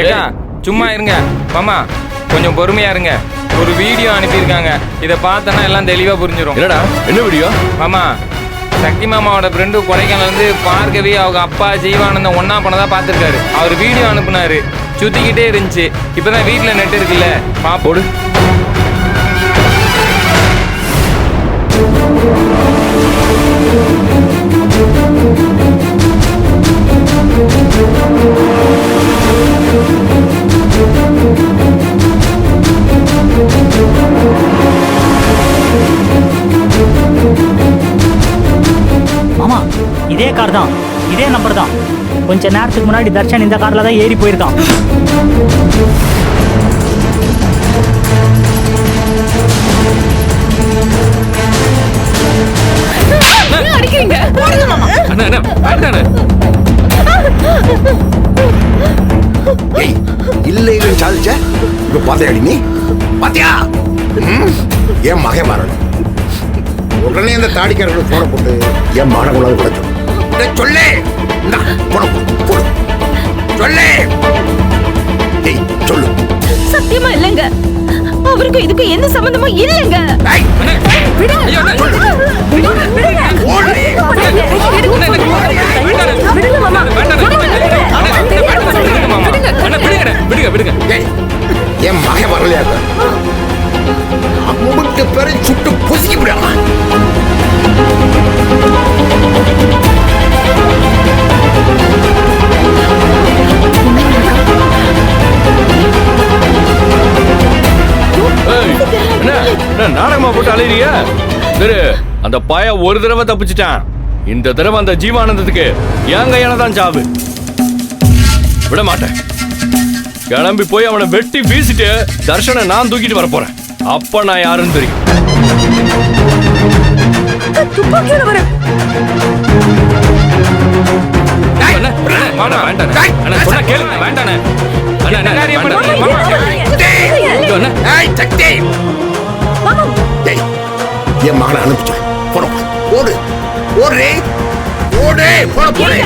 ஏக்கா சும்மா இருங்க மாமா, கொஞ்சம் பொறுமையா இருங்க. ஒரு வீடியோ அனுப்பியிருக்காங்க, இதை பார்த்தோன்னா எல்லாம் தெளிவா புரிஞ்சிடும். என்னடா என்ன வீடியோ? மாமா, சக்தி மாமாவோட ஃப்ரெண்டு கொடைக்கானலேருந்து பார்கவி அவங்க அப்பா ஜீவானந்தம் ஒன்னா பண்ணதா பார்த்துருக்காரு. அவர் வீடியோ அனுப்புனாரு, சுத்திக்கிட்டே இருந்துச்சு. இப்பதான் வீட்டில் நெட் இருக்குல்ல, பாப்போடு. மாமா, இதே கார் தான், இதே நம்பர் தான். கொஞ்ச நேரத்துக்கு முன்னாடி தர்ஷன் இந்த கார்ல தான் ஏறி போயிருக்கான். இல்லைன்னு சாதிச்ச இப்ப பாத்தையாடி நீ பாத்தியா? என் மகன் மாறணும். உடனே அந்த தாடிக்காரர்களுக்கு போன போட்டு என் மகனை கொண்டாந்து கொடுத்து சொல்லு போடு சொல்லு. சொல்லு. சத்தியமா இல்லங்க, அவருக்கு இதுக்கு எந்த சம்பந்தமும் இல்லங்க. என் மகன் வரலையா? அம்புட்டு பேரை சுட்டு பொசுக்கி விடாம. நாடகமா போட்டு அலையிறிய? சரி, அந்த பய ஒரு தடவை தப்பிச்சிட்டான். இந்த தடவை அந்த ஜீவானந்தத்துக்கு என் கையால தான் சாவு. விட மாட்டேன். கிளம்பி போய் அவனை வெட்டி வீசிட்டு தர்ஷனை நான் தூக்கிட்டு வர போறேன். அப்ப நான் யாருன்னு தெரியும். என் மகனை அனுப்பிச்சேன். போடு போடு போடு போடு போடு.